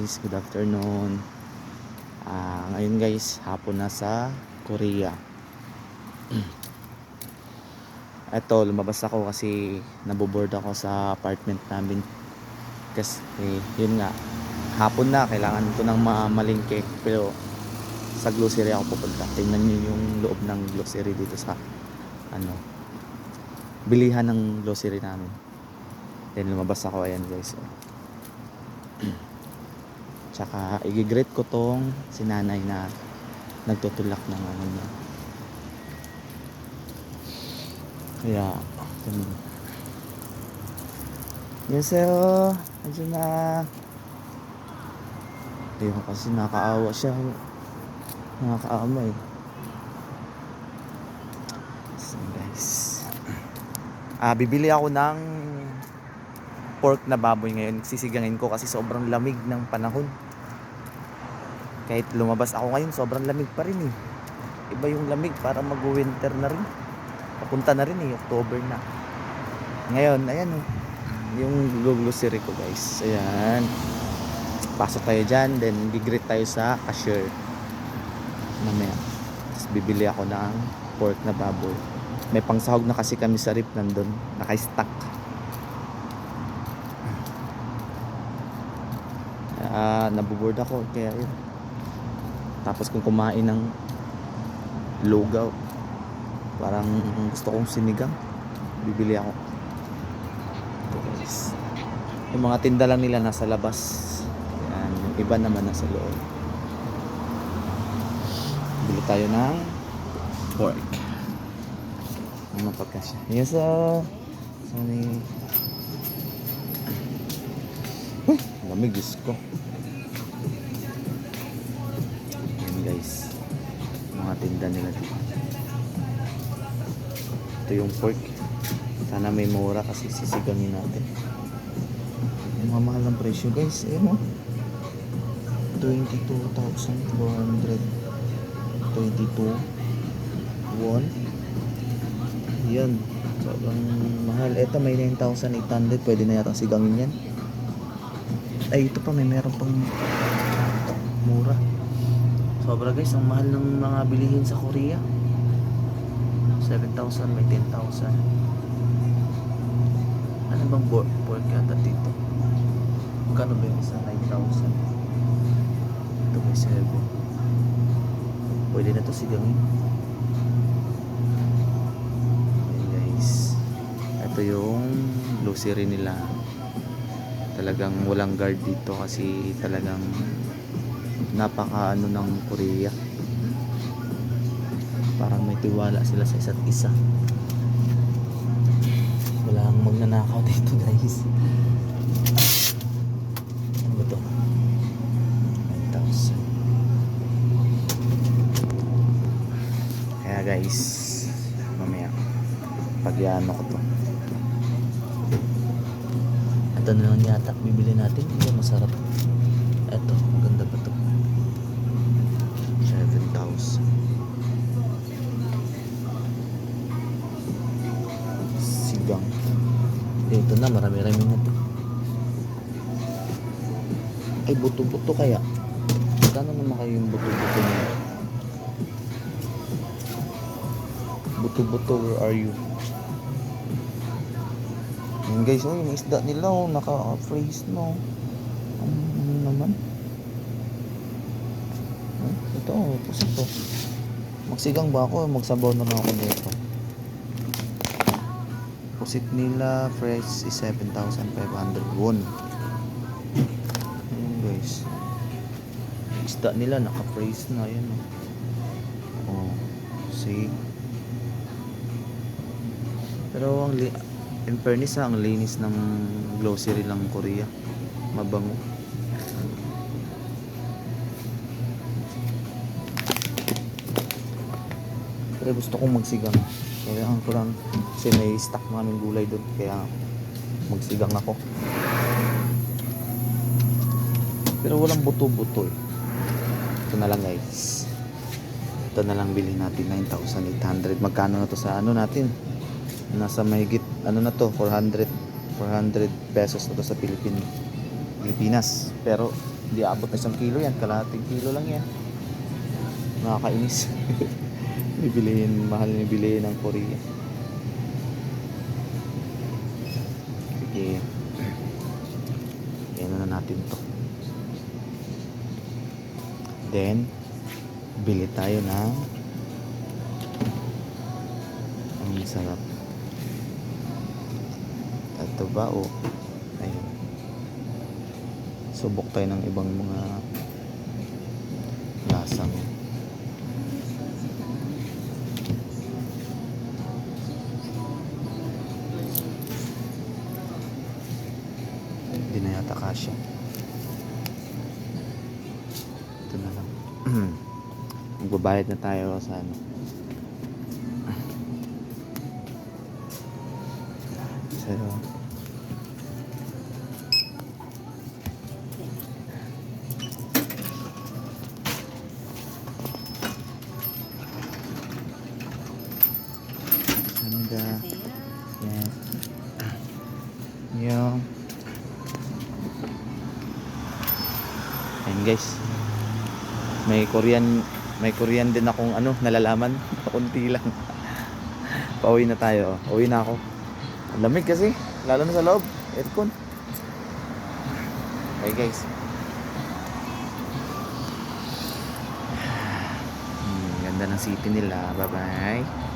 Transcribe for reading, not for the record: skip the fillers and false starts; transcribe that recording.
guys, good afternoon. Ngayon guys, hapon na sa Korea. Eto, lumabas ako kasi naboboard ako sa apartment namin. Kasi yun nga, hapon na, kailangan ko ng malingke. Pero sa grocery ako pupunta. Tingnan nyo yung loob ng grocery dito sa bilihan ng grocery namin. Then lumabas ako, ayan guys. Tsaka i-greet ko tong si nanay na nagtutulak ng ano niya. Kaya yes sir, andyan na. Ayun kasi nakakaawa siya. Nakakaawa eh. So guys, bibili ako ng pork na baboy ngayon. Sisigangin ko kasi sobrang lamig ng panahon. Kahit lumabas ako ngayon, sobrang lamig pa rin eh. Iba yung lamig, para mag-winter na rin. Papunta na rin eh, October na. Ngayon, ayan oh, yung grocery ko guys. Ayan. Pasok tayo dyan, then gigreet tayo sa cashier. Mamaya. Tapos bibili ako ng pork na baboy. May pangsahog na kasi kami sa rip nandun. Naka-stack. Nabuboard ako, kaya yun. Tapos kung kumain ng lugaw, parang gusto kong sinigang, bibili ako. Ito guys, yung mga tinda lang nila nasa labas. Yan, yung iba naman nasa loob. Bili tayo ng pork. Ano pagkasya? Yes sir. Sorry. Lamig ko. Ayan guys, mga tinda nila dito. Ito yung pork. Sana may mura kasi sisigangin natin. Yung mga mahal ng presyo guys. Ayan o, 22,400, 22 won. Yan, sobrang mahal. Ito may 9,800. Pwede na yata sigangin yan. Ay, ito pa, meron pang mura. Sobra guys, ang mahal ng mga bilihin sa Korea. 7,000, may 10,000. Ano bang pork yata dito? Magkano ba yung isa? 9,000. Ito may 7. Pwede na to sigangin. Ayan guys, ito yung grocery nila. Talagang walang guard dito kasi talagang napaka ng Korea. Parang may tiwala sila sa isa't isa. Walang magnanakaw dito guys. Ano ba ito? 9,000. Kaya guys, mamaya pagyano ko to. Ito na lang yata bibili natin. Ito masarap. Ito, maganda pa to. 7,000. Sigang. Ito na, marami-rami na to. Ay, buto-buto kaya. Magkano naman kayo yung buto-buto niya? Buto-buto, where are you? Ayan guys, oh, yung isda nila oh, naka-freeze no. Ano naman? Ito, pusit to. Magsigang ba ako? Magsabaw na lang ako dito. Pusit nila fresh is 7,500 won. Ayan guys, isda nila naka-freeze na. Ayan oh. See? Pero in fairness ang linis ng grocery lang Korea. Mabango. Pero gusto kong magsigang. Kaya ko lang kasi may stock namin gulay doon. Kaya magsigang ako. Pero walang buto-buto eh. Ito na lang guys. Ito na lang bilhin natin. 9,800. Magkano na to sa ano natin? Nasa mahigit ano na to, 400 pesos na to sa Pilipinas. Pero Hindi abot na 1 kilo yan. Kalahating kilo lang yan. Nakakainis. Mahal na bilihin ng Korea. Sige. Yan na natin to. Then, bili tayo ng ang sarap. Ito ba o? Ayun. Subok tayo ng ibang mga lasang. Hindi na yata kasya. Ito na lang. Magbabayad na tayo sa ano. So, ganda. Yan. Yung ayan guys, may Korean din akong ano nalalaman. Kunti lang. Pauwi na tayo. Uwi na ako. Ang lamig kasi, lalo na sa loob, aircon. Okay guys. Ganda ng city nila. Bye bye.